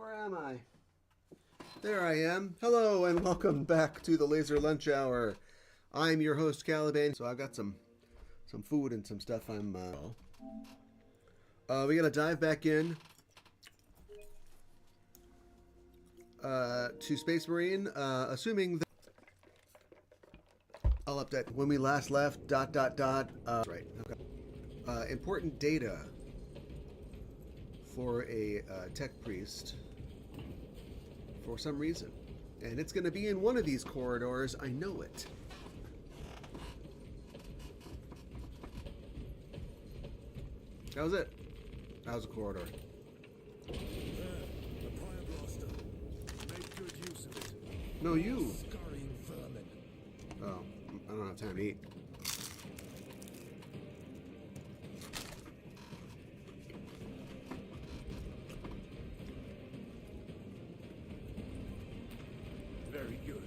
Where am I? There I am. Hello and welcome back to the Laser Lunch Hour. I'm your host Caliban. So I've got some food and some stuff. We gotta dive back in to Space Marine, assuming that I'll update when we last left. Right. Okay. Important data for a tech priest for some reason, and it's going to be in one of these corridors. I know it. That was it. That was a corridor. There, the fire blaster. Make good use of it. No, you. Scurrying vermin. Oh, I don't have time to eat. Very good.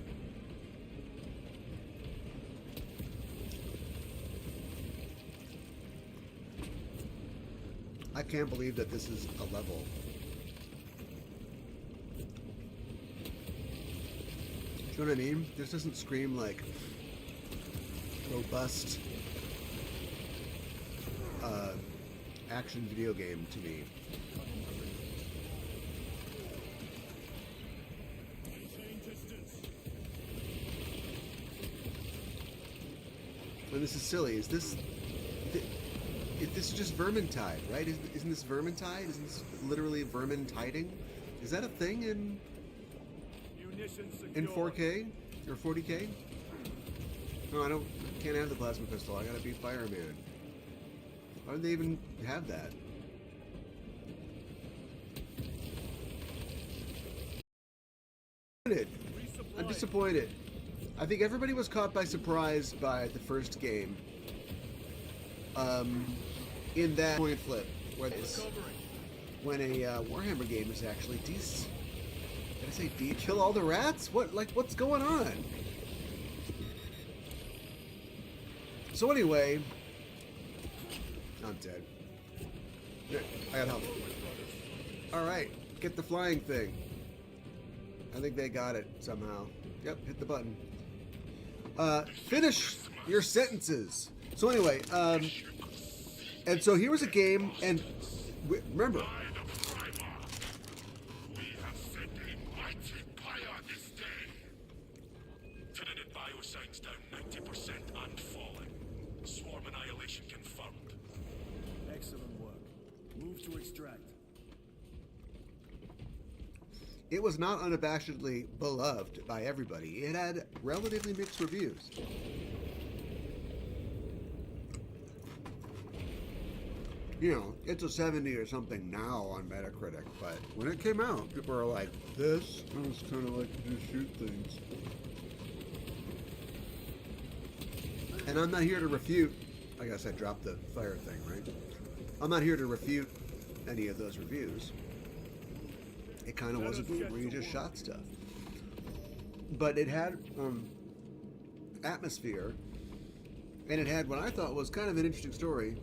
I can't believe that this is a level. Do you know what I mean? This doesn't scream like robust action video game to me. And this is silly. Is this is just Vermintide, right? Isn't this Vermintide? Isn't this literally Vermintiding? Is that a thing in 4K or 40K? No, can't have the plasma pistol. I gotta be fireman. Why would they even have that? I'm disappointed. I think everybody was caught by surprise by the first game. In that point flip, when a Warhammer game is actually decent. Did I say D? Kill all the rats? What's going on? So anyway, I'm dead. I got help. All right, get the flying thing. I think they got it somehow. Yep, hit the button. Finish your sentences. So anyway, and so here was a game, and remember, we have sent a mighty fire this day. Tenant biosigns down 90% and falling. Swarm annihilation confirmed. Excellent work. Move to extract. it was not unabashedly beloved by everybody. It had relatively mixed reviews. You know, it's a 70 or something now on Metacritic, but when it came out, people were like, this was kind of like you just shoot things. And I'm not here to refute, I guess I dropped the fire thing, right? I'm not here to refute any of those reviews. It kind of was a game where you just shot stuff. But it had atmosphere, and it had what I thought was kind of an interesting story,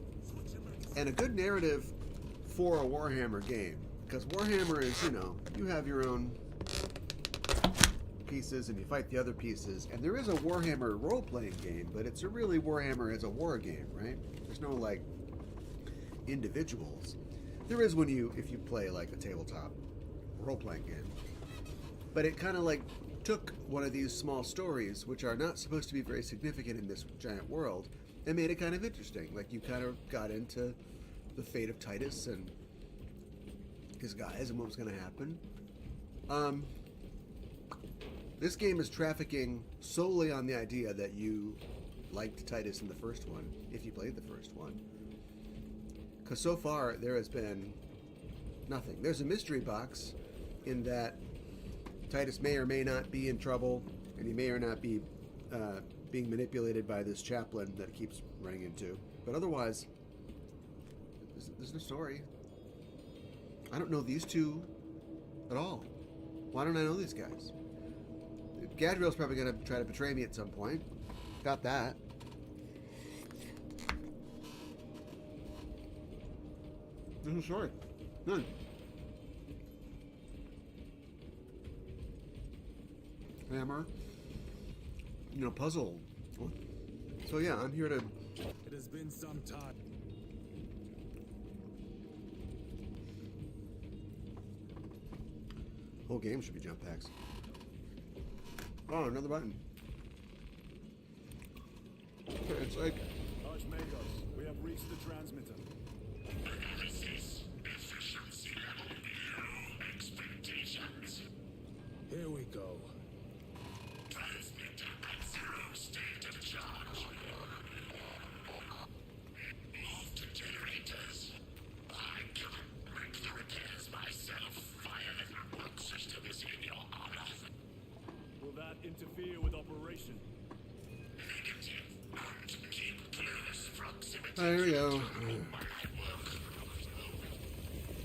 and a good narrative for a Warhammer game. Because Warhammer is, you know, you have your own pieces and you fight the other pieces. And there is a Warhammer role-playing game, but it's a really Warhammer as a war game, right? There's no, like, individuals. There is when if you play, like, a tabletop role-playing game. But it kind of, like, took one of these small stories, which are not supposed to be very significant in this giant world, and made it kind of interesting. Like, you kind of got into the fate of Titus and his guys and what was going to happen. This game is trafficking solely on the idea that you liked Titus in the first one, if you played the first one. Because so far, there has been nothing. There's a mystery box in that Titus may or may not be in trouble, and he may or not be being manipulated by this chaplain that he keeps running into. But otherwise, there's no story. I don't know these two at all. Why don't I know these guys? Gadriel's probably going to try to betray me at some point. Got that. There's no story. None. hammer. You know, puzzle. So yeah, I'm here to... It has been some time. Whole game should be jump packs. Oh, another button. Okay, it's like... Archmagos, we have reached the transmitter. Analysis. Efficiency level below expectations. Here we go. Transmitter at 0 state of charge. Move to generators. I can't make the repairs myself. Fire network system is in your honor. Will that interfere with operation? Negative. And keep close proximity. Oh, here we go.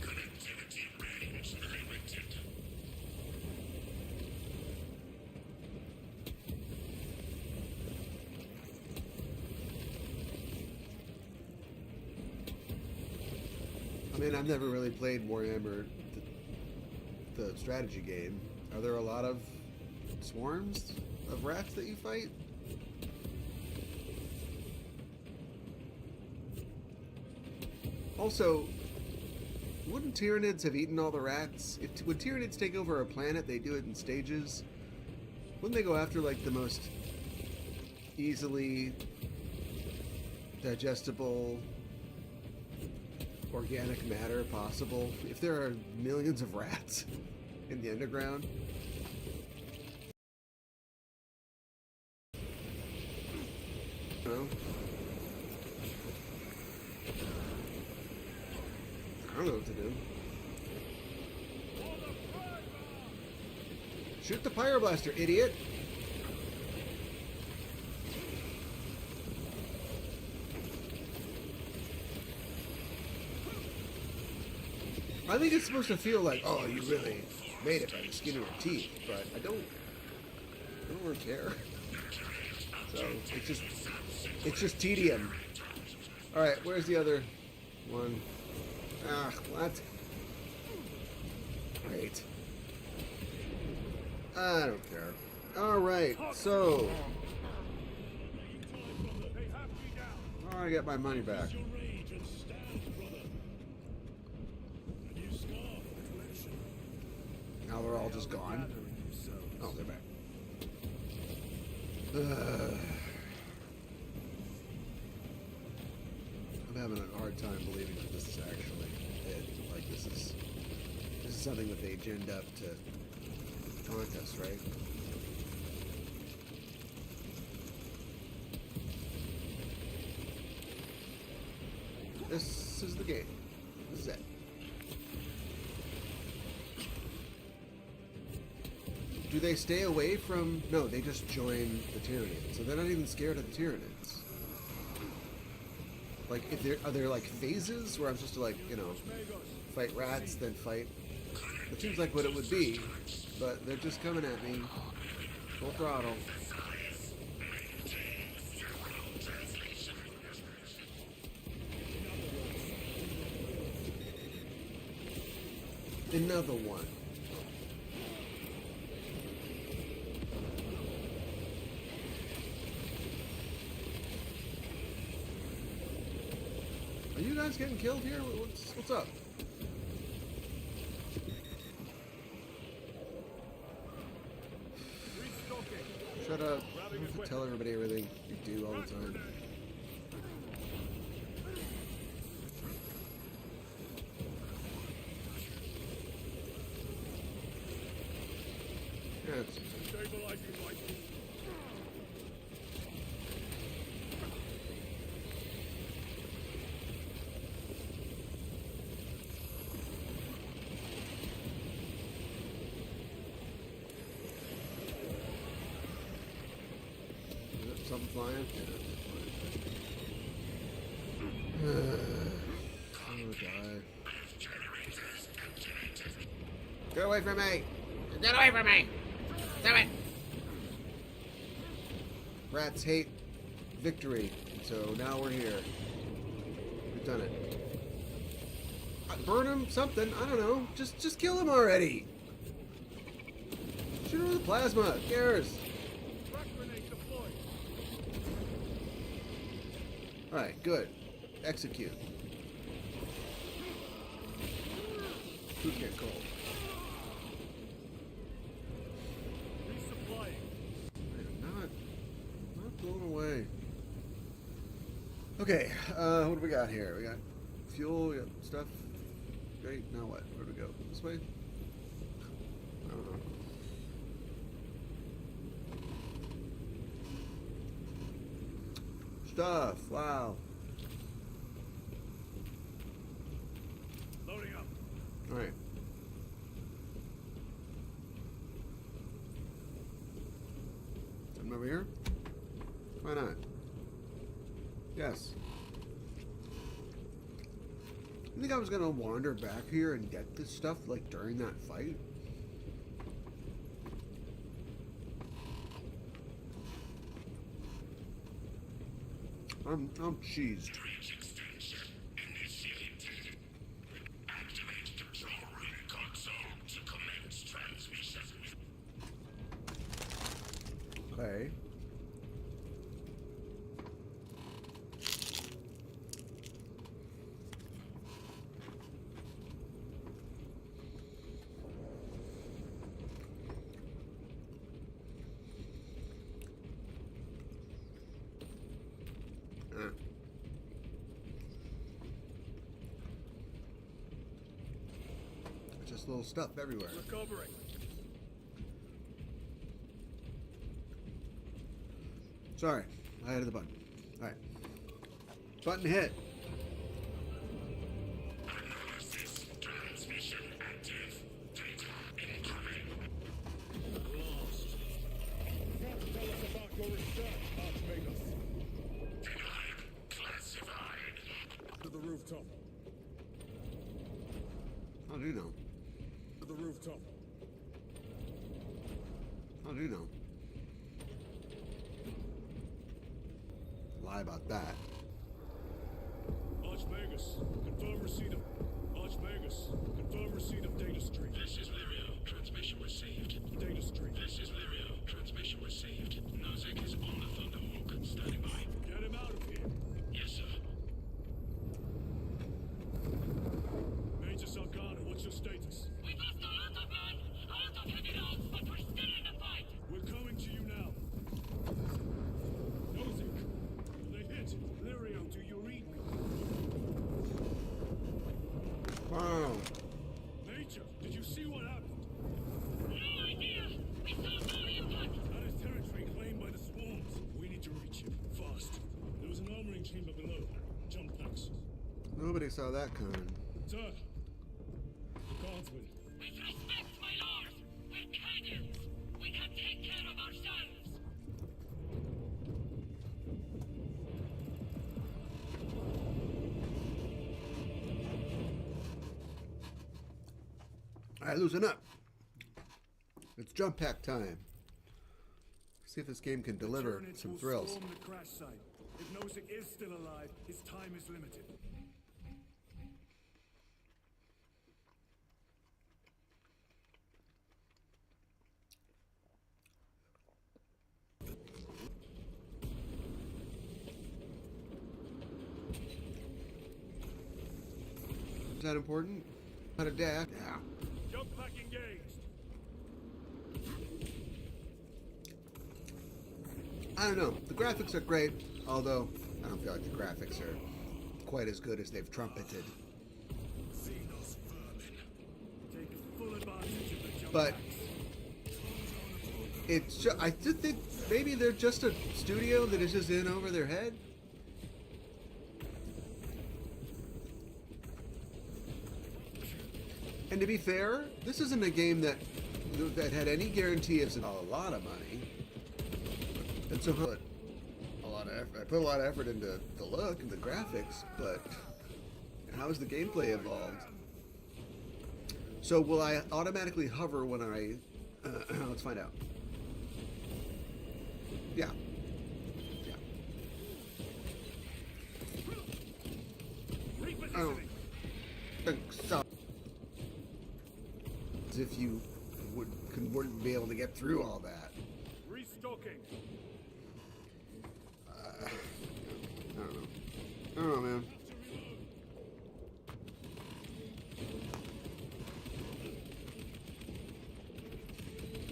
Connectivity range limited. I mean, I've never really played Warhammer, the strategy game. Are there a lot of swarms of rats that you fight? Also, wouldn't Tyranids have eaten all the rats? Would Tyranids take over a planet, they do it in stages. Wouldn't they go after, like, the most easily digestible organic matter possible? If there are millions of rats in the underground. No. I don't know what to do. Shoot the pyroblaster, idiot! I think it's supposed to feel like, oh, you really made it by the skin of your teeth, but I don't really care. So it's just tedium. All right, where's the other one? Ah, what? Great. I don't care. All right, so I get my money back. Now they're all just gone. Oh, they're back. I'm having a hard time believing that this is actually it. Like this is something that they ginned up to taunt us, right? This is the game. This is it. Do they stay away from... No, they just join the Tyranids. So they're not even scared of the Tyranids. Like, are there like phases where I'm supposed to, like, you know, fight rats, then fight... It seems like what it would be, but they're just coming at me. Full throttle. Another one. Are you guys getting killed here? What's up? Shut up. You have to tell everybody everything you do all the time. Yeah, something flying? Yeah. I'm gonna die. Get away from me! Get away from me! Do it! Rats hate victory, so now we're here. We've done it. Burn him, something, I don't know. Just kill him already! Shoot Shoot her with the plasma. Who cares? Crack grenade deployed. Alright, good. Execute. Who's get cold? Resupplying. Not blown away. Okay, what do we got here? We got fuel, we got stuff. Great, now what? Where do we go? This way? I don't know. Stuff, wow. Loading up. Alright. Something over here? Why not? Yes. You think I was gonna wander back here and get this stuff like during that fight? I'm cheesed. Range extension initiated. Activate control room console to commence transmission. Okay. Just little stuff everywhere. Recovering. Sorry, I hit the button. Alright. Button hit. Analysis transmission active. Data incoming. Lost. Tell us about your research, Archmagus. Denied. Classified. To the rooftop. How do you know? To the rooftop. How do you know? Lie about that. Archmagus, confirm receipt of... Archmagus, confirm receipt of data stream. This is Lirio. Transmission received. Data stream. This is Lirio. Transmission received. Nozick is on the Thunderhawk. Standing by. Get him out of here. Yes, sir. Major Salgado, what's your status? We lost a lot of men, a lot of heavy rounds, but we're still in the fight. We're coming to you now. Nozick, they hit. Lirio, do you read me? Wow. Major, did you see what happened? No idea. We saw no impact. That is territory claimed by the swarms. We need to reach him, fast. There was an armoring chamber below. Jump packs. Nobody saw that coming. Sir, the guardsmen. With respect, my lord, we're Cadians. We can take care of ourselves. Alright, loosen up. It's jump pack time. See if this game can deliver Tyranids some will thrills. storm the crash site. If Nozick is still alive, his time is limited. Is that important? Not a dash. Yeah. Jump pack engaged. I don't know. The graphics are great, although I don't feel like the graphics are quite as good as they've trumpeted. Xenos vermin. Take full advantage of the jump But packs. it's I just think maybe they're just a studio that is just in over their head. And to be fair, this isn't a game that had any guarantee of a lot of money. And so I put a lot of effort. I put a lot of effort into the look and the graphics, but how has the gameplay evolved? So will I automatically hover when I? Let's find out. Yeah. Yeah. I don't think so. If you wouldn't be able to get through all that. Restocking. I don't know, man.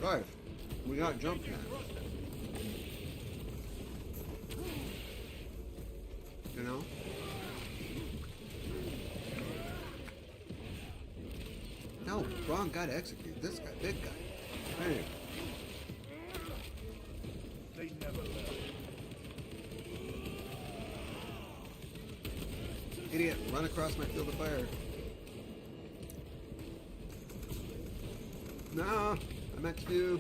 Guys, we got jump pad. You know? No, wrong guy to execute. This guy, big guy. Hey. They never learn. Idiot, run across my field of fire. No, I meant to do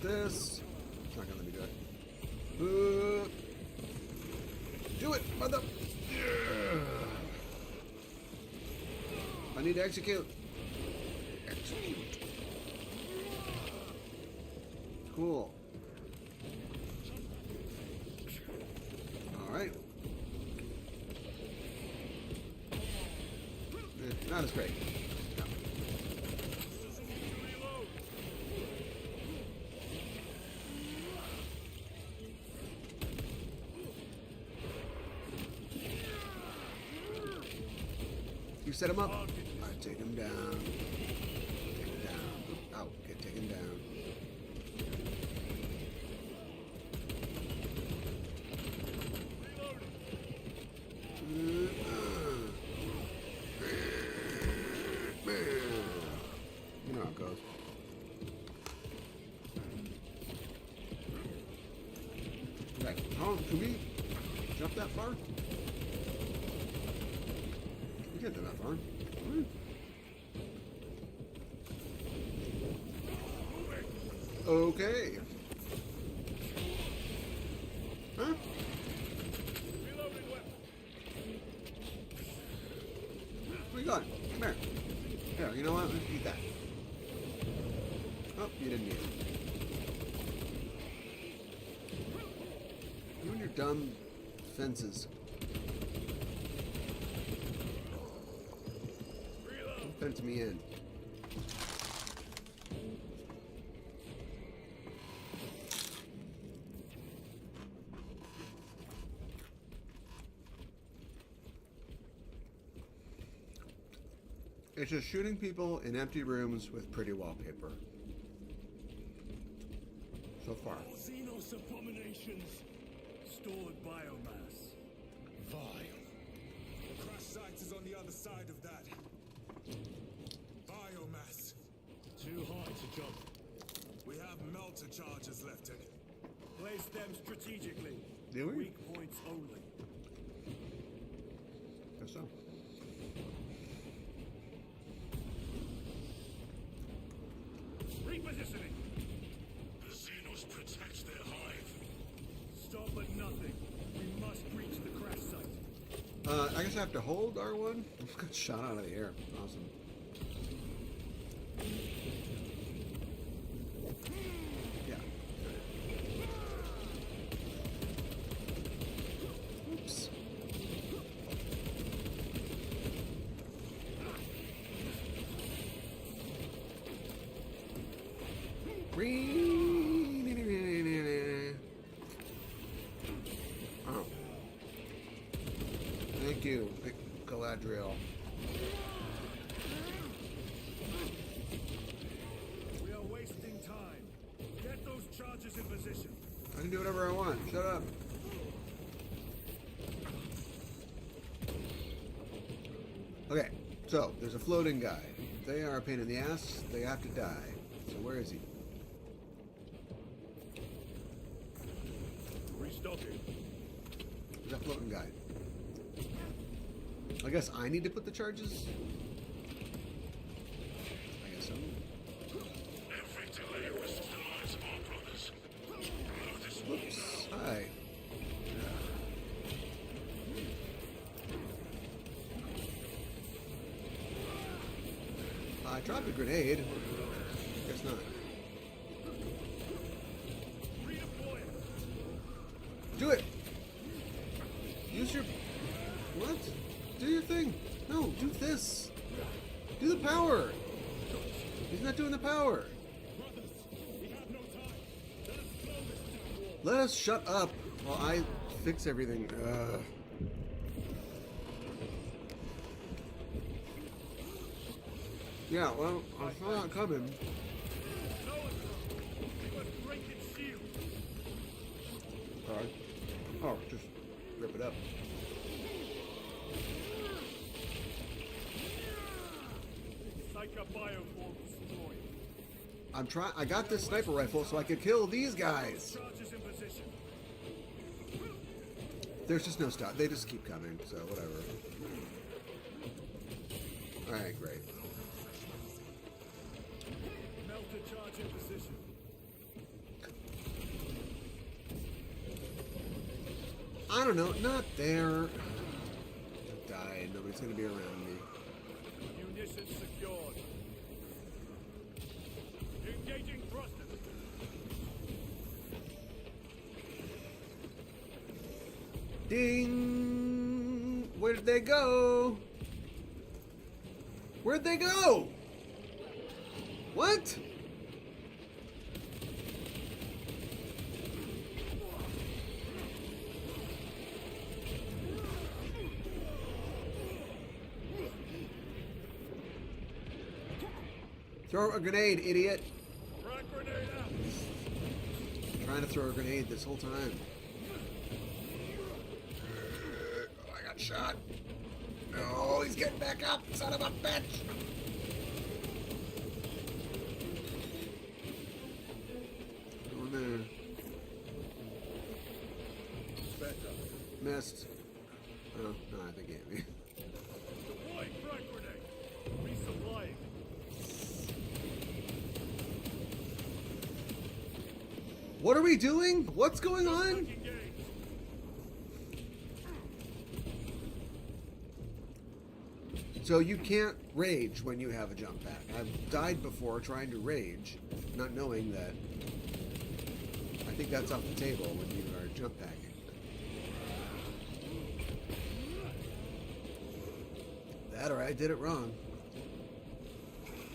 this. It's not gonna let me do it. Do it, mother. I need to execute. Execute. Cool. All right. Not as great. No. You set him up. I take him down. Take him down. Oh, get taken down. You know how it goes. Right. Oh, can we jump that far? We can't do that far. Okay. Huh? Where you going? Come here. Here, you know what? Let's eat that. Oh, you didn't eat it. You and your dumb fences. Don't fence me in. It's just shooting people in empty rooms with pretty wallpaper. So far. Xenos abominations. Stored biomass. Vile. Crash site is on the other side of that. Biomass. Too high to jump. We have melter charges left in it. Place them strategically. Do we? Weak points only. Guess so. Repositioning. The Xenos protect their hive. Stop at nothing. We must reach the crash site. I guess I have to hold R1. I got shot out of the air. Awesome. Yeah. Oops. Oh. Thank you, Galadriel. We are wasting time. Get those charges in position. I can do whatever I want. Shut up. Okay, so there's a floating guy. They are a pain in the ass. They have to die. So where is he? Restocking. There's that floating guy. I guess I need to put the charges. I guess so. Every delay risks the lives of our brothers. Blow this Whoops. Hi. I dropped a grenade. Guess not. Redeploy. Do it! Use your... What? Do your thing. No, do this. Do the power. not doing the power. Brothers, we have no time. Let us blow this damn wall. Let us shut up while I fix everything. Yeah, well, I saw it coming. So and so. We must break its shield. Alright. Oh, just rip it up. Psycho bioform destroyed. I'm trying. I got this sniper rifle so I could kill these guys. Charges in position. There's just no stop. They just keep coming, so whatever. Alright, great. Melter charge in position. I don't know. Not there. I died. Nobody's gonna be around me. Munitions secured. Engaging thrusters. Ding! Where did they go? Where'd they go? What? Throw a grenade, idiot. Frag grenade out. Trying to throw a grenade this whole time. I got shot. No, he's getting back up, son of a bitch. Go in there. Better. Missed. Oh, no, I think he hit me. Deploying frag grenade. Resupplying. What are we doing? What's going on? Engaged. So you can't rage when you have a jump pack. I've died before trying to rage, not knowing that. I think that's off the table when you are jump packing. That or I did it wrong.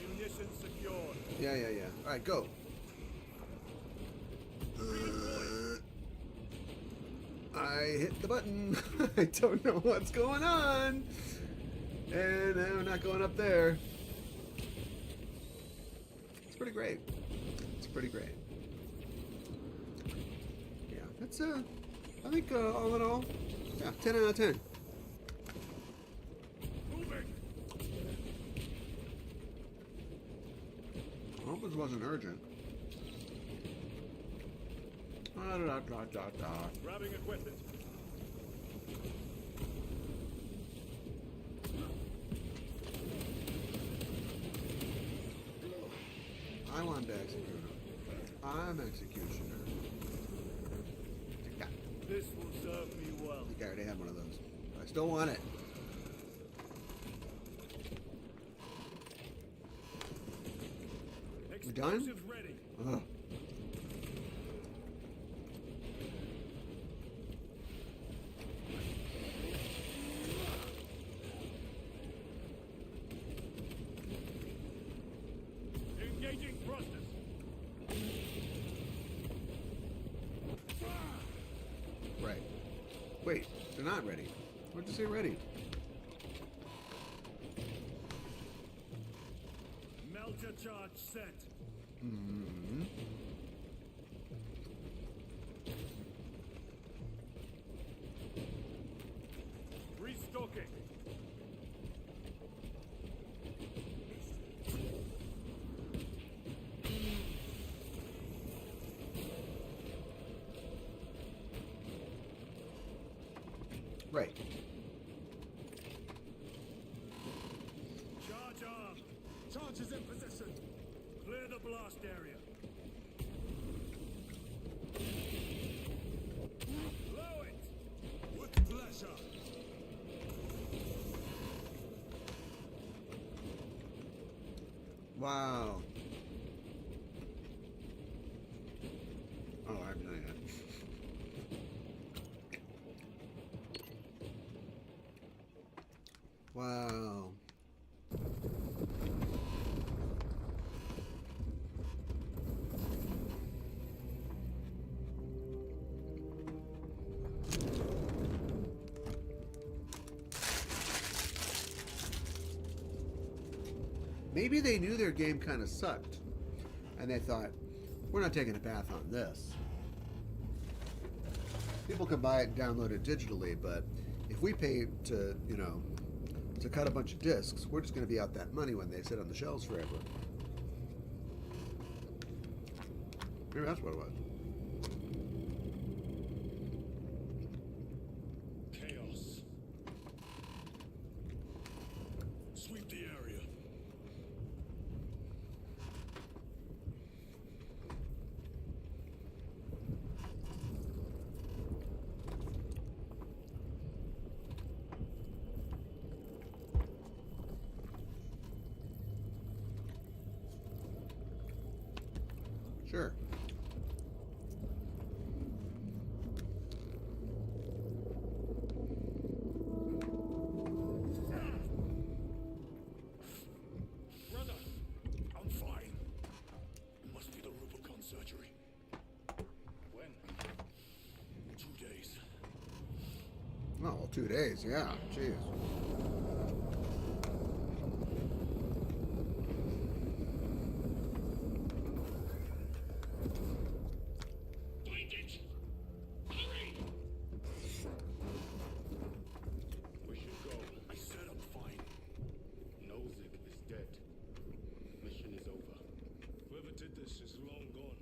Munitions secured. Yeah. All right, go. I hit the button. I don't know what's going on. And I'm not going up there. It's pretty great. It's pretty great. Yeah, that's I think all in all, yeah, 10 out of 10. Moving. I hope this wasn't urgent. Grabbing equipment. I want to execute him. I'm executioner. Take that. This will serve me well. I think I already had one of those. I still want it. We done? Explosives ready. Ugh. Engaging thrusters. Right. Wait, they're not ready. What'd you say ready? Melter charge set. Mm-hmm. Restocking. Right. Charge arm. Charges in position. Clear the blast area. Blow it. With pleasure. Wow. Oh, I haven't done it yet. Wow. Maybe they knew their game kind of sucked, and they thought, we're not taking a bath on this. People can buy it and download it digitally, but if we pay to, you know, to cut a bunch of discs, we're just going to be out that money when they sit on the shelves forever. Maybe that's what it was. Chaos. Sweep the area. Sure. Brother, I'm fine. Must be the Rubicon surgery. When? 2 days. Oh, well, 2 days, yeah. Jeez. Find it! Hurry! We should go. I said I'm fine. Nozick is dead. Mission is over. Whoever did this is long gone.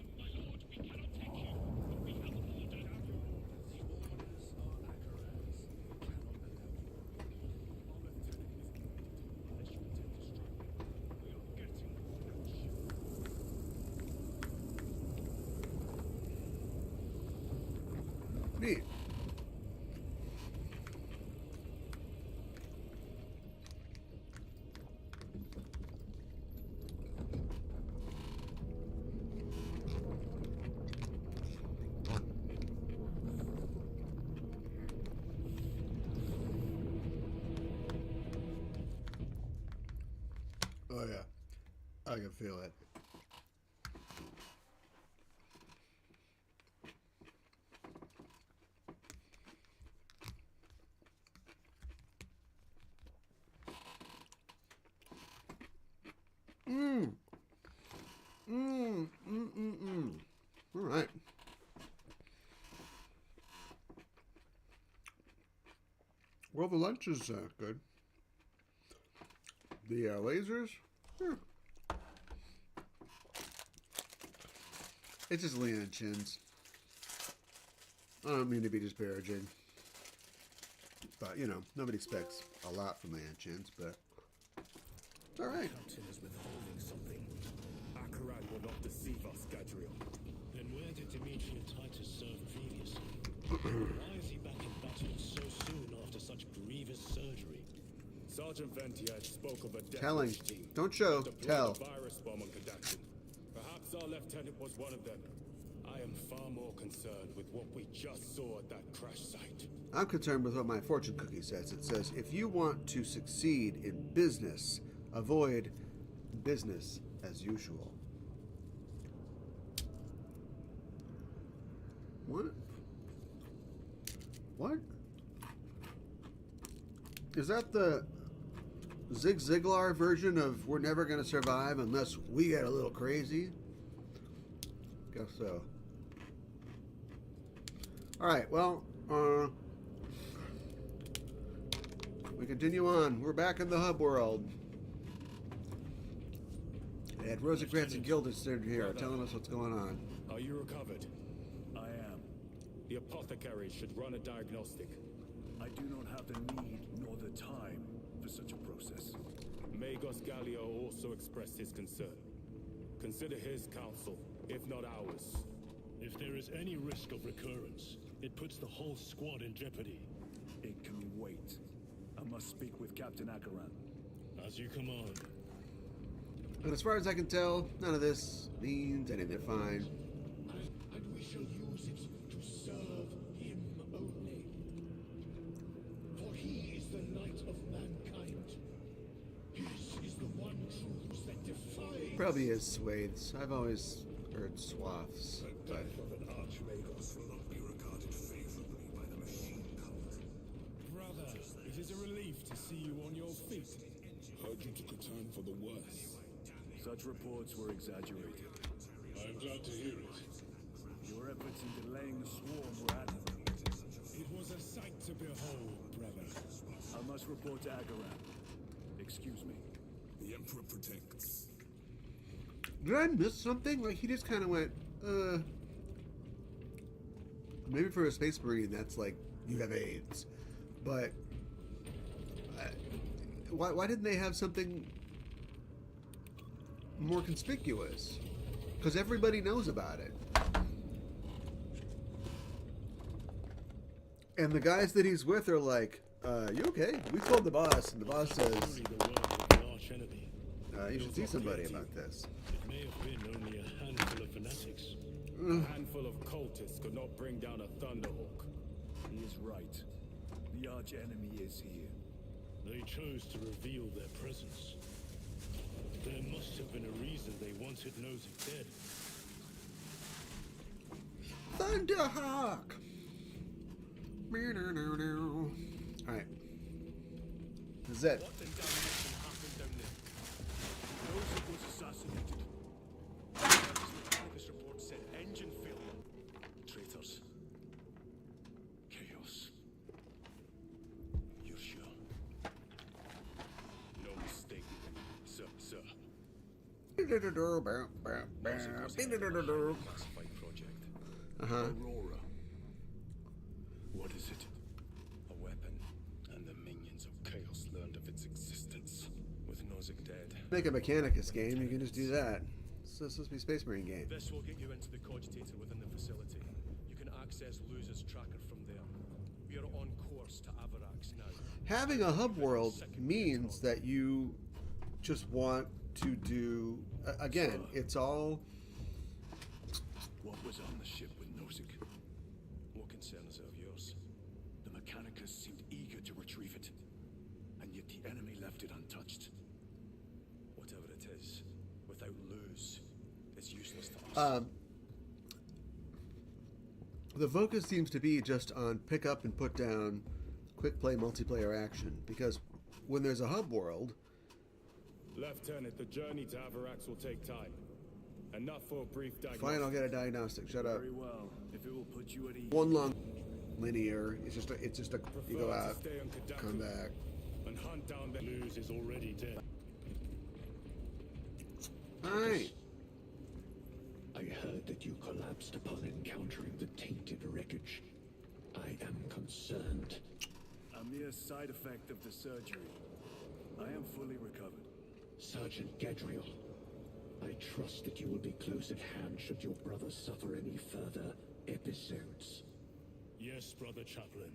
My lord, we cannot take you, but we have ordered. The orders are Macragge's. We cannot allow you. Our lieutenant is committed unless you intend to strike. We are getting rich. Neat. Oh yeah, I can feel it. All right. Well, the lunch is good. The lasers, it's just Leon Chins. I don't mean to be disparaging, but you know, nobody expects a lot from Leon Chins, but it's all right. Captain is withholding something. Macragge will not deceive us, Gadriel. Then where did Demetrius Titus serve previously? Why is he back in battle so soon after such grievous surgery? Sergeant Ventiad spoke of a death Telling. wish team. Don't show, Deployed tell. a virus bomb on Kadakin. Perhaps our lieutenant was one of them. I am far more concerned with what we just saw at that crash site. I'm concerned with what my fortune cookie says. It says, if you want to succeed in business, avoid business as usual. What? What? Is that the Zig Ziglar version of we're never going to survive unless we get a little crazy? Guess so. Alright, well, we continue on. We're back in the hub world. And Rosencrantz and Guildenstern here telling us what's going on. Are you recovered? I am. The apothecary should run a diagnostic. I do not have the need nor the time for such a process. Magos Gallio also expressed his concern. Consider his counsel, if not ours. If there is any risk of recurrence, it puts the whole squad in jeopardy. It can wait. I must speak with Captain Akaran. As you command. But as far as I can tell, none of this means anything. Fine. And we shall use it to serve him only. For he is the light of mankind. His is the one truth that defies Probably is swathes. I've always heard swaths, but Of an archmagos will not be regarded favorably by the machine cult. Brother, it is a relief to see you on your feet. Heard you took a turn for the worse. Such reports were exaggerated. I am glad to hear it. Your efforts in delaying the swarm were admirable. It was a sight to behold, brother. I must report to Agaran. Excuse me. The Emperor protects. did I miss something? Like, he just kind of went, maybe for a Space Marine, that's like, you have AIDS. But, why didn't they have something more conspicuous? Because everybody knows about it. And the guys that he's with are like, you okay? We told the boss, and the boss says, Only the work of an arch enemy. you should see somebody about this. It may have been only a handful of fanatics. A handful of cultists could not bring down a Thunderhawk. He is right. The arch enemy is here. They chose to reveal their presence. There must have been a reason they wanted Nozick dead. Thunderhawk! Alright. This is it. What in damnation happened down there? Nozick was assassinated. Mechanicus report said engine failure. Traitors. Chaos. You're sure? No mistake, sir. Classified project. Uh-huh. Aurora. What is it? A weapon, and the minions of Chaos learned of its existence. With Nozick dead. Make a Mechanicus game, you can just do that. It's supposed to be a Space Marine game. This will get you into the cogitator within the facility. You can access Luz's tracker from there. We are on course to Avarax now. Having a hub world means that you just want to do... Again, it's all... What was on the ship with Nozick? What concerns are of yours? The Mechanicus seemed eager to retrieve it, and yet the enemy left it untouched. Whatever it is, without Luz, it's useless to us. The focus seems to be just on pick up and put down quick play multiplayer action, because when there's a hub world... Lieutenant, the journey to Avarax will take time. Enough for a brief diagnostic. Fine, I'll get a diagnostic. Shut up. Very well, if it will put you at ease. One long linear. It's just a you go Prefer to out, stay on Kadaku come back. and hunt down the Luz is already dead. Alright. I heard that you collapsed upon encountering the tainted wreckage. I am concerned. A mere side effect of the surgery. I am fully recovered. Sergeant Gadriel, I trust that you will be close at hand should your brother suffer any further episodes. Yes, Brother Chaplain.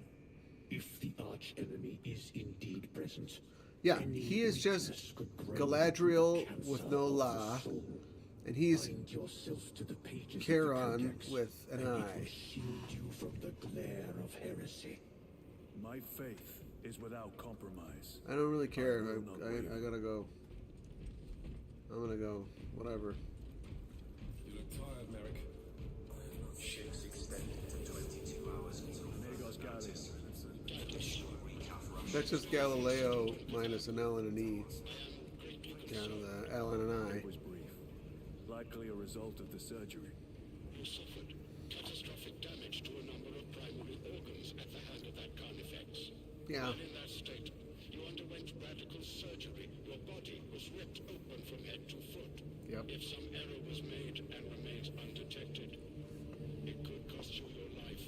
If the arch-enemy is indeed present, Yeah, any he is just weakness could grow Galadriel into cancer with no of the la, soul. and he's Bind yourself to the pages of the Charon Codex, with an and it eye. will shield you from the glare of heresy. My faith is without compromise. I don't really care. I will not waver. I gotta go. I'm gonna go. Whatever. You look tired, Merrick. Ships extended to 22 hours until Magos Gallium. That's just Galileo minus an L and an E. Down to the L and an It was brief. Likely a result of the surgery. You suffered catastrophic damage to a number of primary organs at the hand of that carnifex. I. Yeah. While in that state, you underwent radical surgery. Your body was ripped open from head to foot. Yep. If some error was made and remains undetected, it could cost you your life.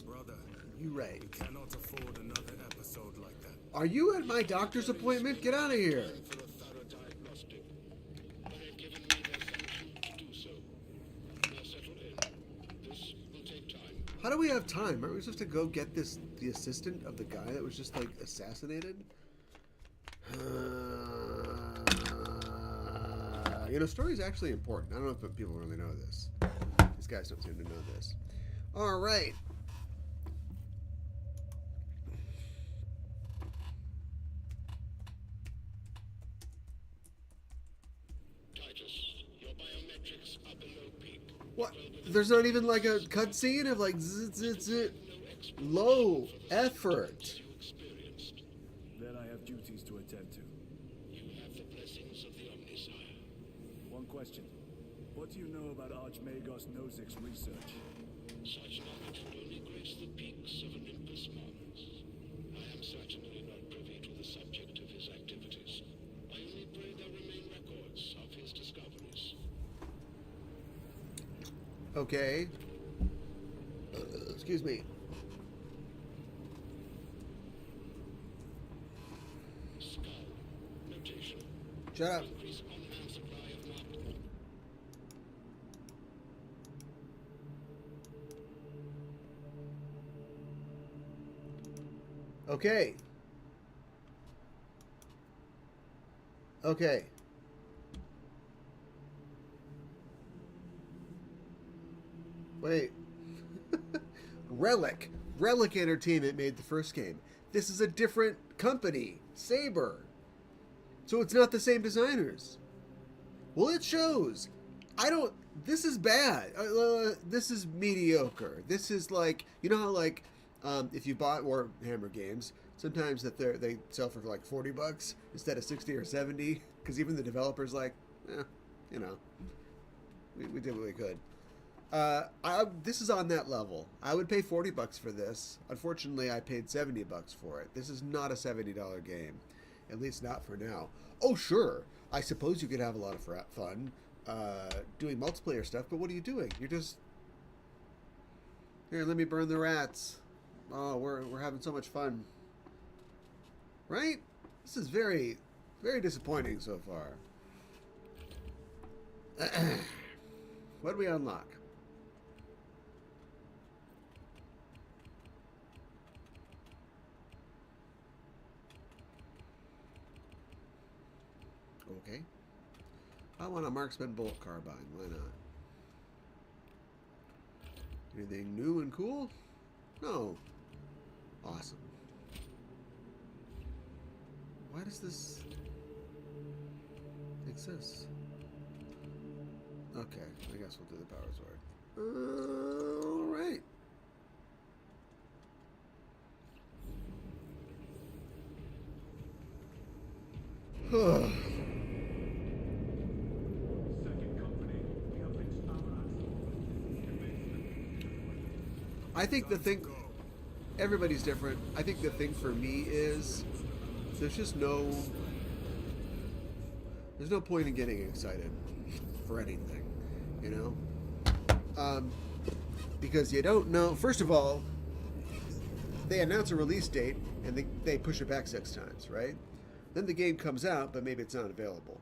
Brother, You right. you cannot afford another episode like that. Are you at my doctor's appointment? Get out of here. For a thorough diagnostic. They've given me their sanction to do so. Now settle in. This will take time. How do we have time? Aren't we supposed to go get the assistant of the guy that was just like assassinated? Story's actually important. I don't know if people really know this. These guys don't seem to know this. All right. Titus, objects are below peak. What? There's not even like a cutscene of like low effort. You experienced. Then I have duties to attend to. You have the blessings of the Omnisire. One question. What do you know about Archmagos Nozic's research? Such knowledge would only grace the peaks of Olympus Mons. I am certainly not privy to the subject of his activities. I only pray there remain records of his discoveries. Okay. Excuse me. Skull. Notation. Shut up. Increase on-hand supply of marked. Okay. Okay. Wait. Relic. Relic Entertainment made the first game. This is a different company. Saber. So it's not the same designers. Well, it shows. I don't... This is bad. This is mediocre. This is like... You know how, like, if you bought Warhammer games, sometimes that they sell for like $40 instead of 60 or 70, because even the developer's like, you know, we did what we could. This is on that level. I would pay $40 for this. Unfortunately, I paid $70 for it. This is not a $70 game, at least not for now. Oh, sure. I suppose you could have a lot of fun doing multiplayer stuff, but what are you doing? You're just... Here, let me burn the rats. Oh, we're having so much fun. Right? This is very, very disappointing so far. What do we unlock? Okay. I want a marksman bolt carbine. Why not? Anything new and cool? No. Awesome. Why does this exist? Okay, I guess we'll do the power sword. Alright. I think the thing... Everybody's different. I think the thing for me is there's just no... There's no point in getting excited for anything, you know? Because you don't know... First of all, they announce a release date and they push it back 6 times, right? Then the game comes out, but maybe it's not available.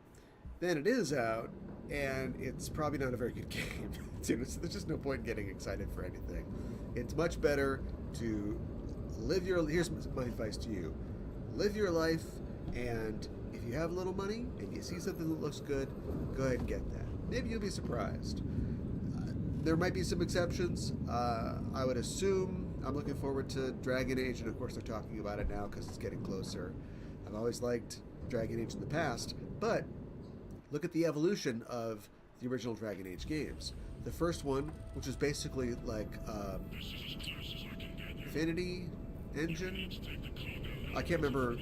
Then it is out, and it's probably not a very good game. There's just no point in getting excited for anything. It's much better to live your... Here's my advice to you. Live your life, and if you have a little money and you see something that looks good, go ahead and get that. Maybe you'll be surprised. There might be some exceptions. I would assume... I'm looking forward to Dragon Age, and of course they're talking about it now because it's getting closer. I've always liked Dragon Age in the past, but look at the evolution of the original Dragon Age games. The first one, which was basically like Infinity Engine. I can't remember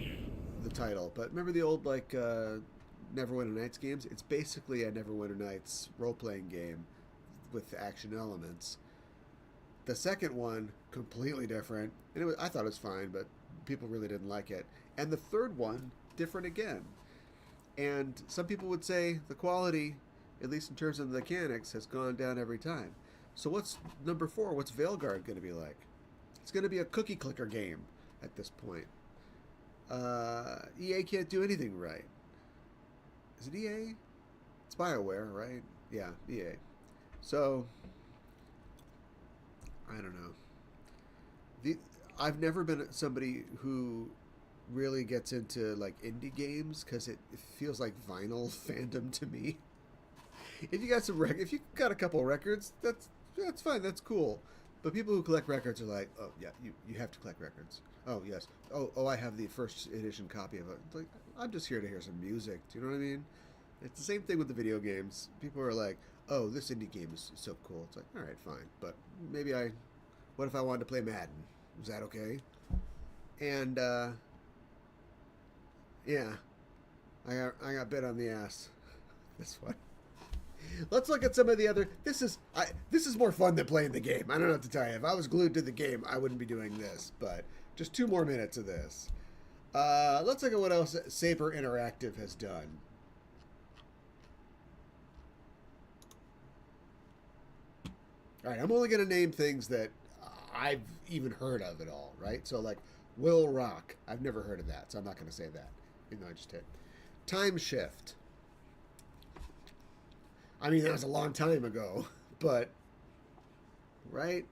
the title, but remember the old like Neverwinter Nights games? It's basically a Neverwinter Nights role-playing game with action elements. The second one, completely different, and I thought it was fine, but people really didn't like it. And the third one, different again. And some people would say the quality, at least in terms of the mechanics, has gone down every time. So what's number 4? What's Veilguard going to be like? It's going to be a cookie clicker game at this point. EA can't do anything right. Is it EA? It's BioWare, right? Yeah, EA. So, I don't know. I've never been somebody who really gets into like indie games because it feels like vinyl fandom to me. If you got if you got a couple records, that's fine, that's cool. But people who collect records are like, oh yeah, you have to collect records. Oh yes. Oh, I have the first edition copy of it. It's like, I'm just here to hear some music. Do you know what I mean? It's the same thing with the video games. People are like, oh, this indie game is so cool. It's like, all right, fine. But maybe what if I wanted to play Madden? Was that okay? And, yeah, I got bit on the ass. This one. Let's look at some of the other. This is more fun than playing the game. I don't know what to tell you. If I was glued to the game, I wouldn't be doing this. But just 2 more minutes of this. Let's look at what else Saber Interactive has done. All right, I'm only going to name things that I've even heard of at all, right? So, like, Will Rock. I've never heard of that, so I'm not going to say that, even though I just did. Time Shift. I mean, that was a long time ago, but, right?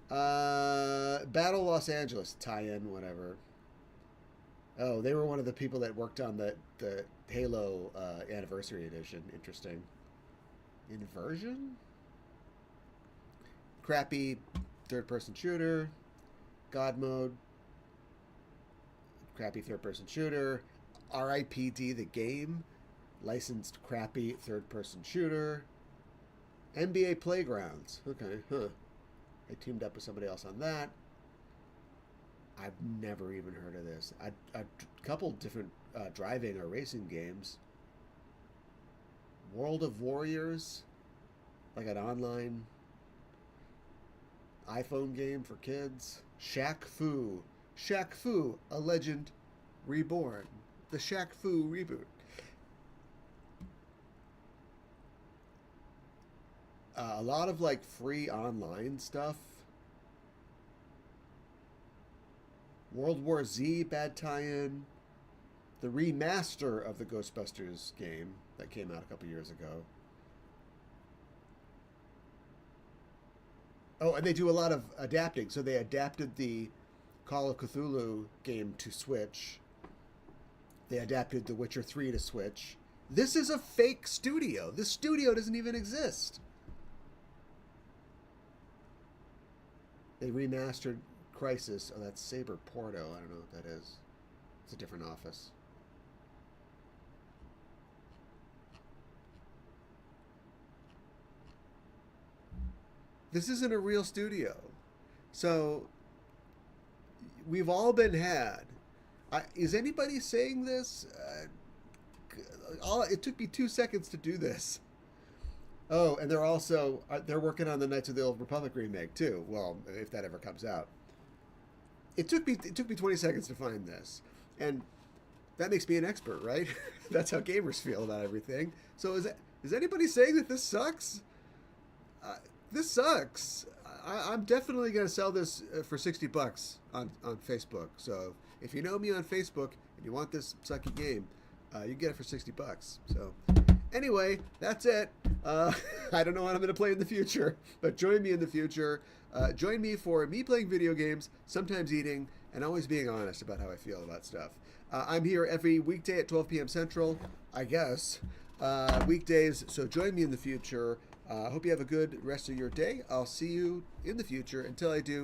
Battle Los Angeles, tie-in, whatever. Oh, they were one of the people that worked on the Halo Anniversary Edition. Interesting. Inversion? Crappy third-person shooter. God Mode. Crappy third-person shooter. RIPD the game. Licensed crappy third-person shooter. NBA Playgrounds. Okay, huh. I teamed up with somebody else on that. I've never even heard of this. A couple different driving or racing games. World of Warriors. Like an online iPhone game for kids. Shaq Fu. Shaq Fu, a legend reborn. The Shaq Fu reboot. A lot of like free online stuff. World War Z bad tie-in. The remaster of the Ghostbusters game that came out a couple years ago. Oh, and they do a lot of adapting. So they adapted the Call of Cthulhu game to Switch. They adapted The Witcher 3 to Switch. This is a fake studio. This studio doesn't even exist. They remastered Crisis. Oh, that's Saber Porto. I don't know what that is. It's a different office. This isn't a real studio. So, we've all been had. Is anybody saying this? It took me 2 seconds to do this. Oh, and they're also they're working on the Knights of the Old Republic remake too. Well, if that ever comes out. It took me 20 seconds to find this, and that makes me an expert, right? That's how gamers feel about everything. So is anybody saying that this sucks? This sucks. I'm definitely going to sell this for $60 on Facebook. So if you know me on Facebook and you want this sucky game, you get it for $60. So anyway, that's it. I don't know what I'm going to play in the future, but join me in the future. Join me for me playing video games, sometimes eating, and always being honest about how I feel about stuff. I'm here every weekday at 12 p.m. Central, I guess. Weekdays, so join me in the future. Hope you have a good rest of your day. I'll see you in the future. Until I do,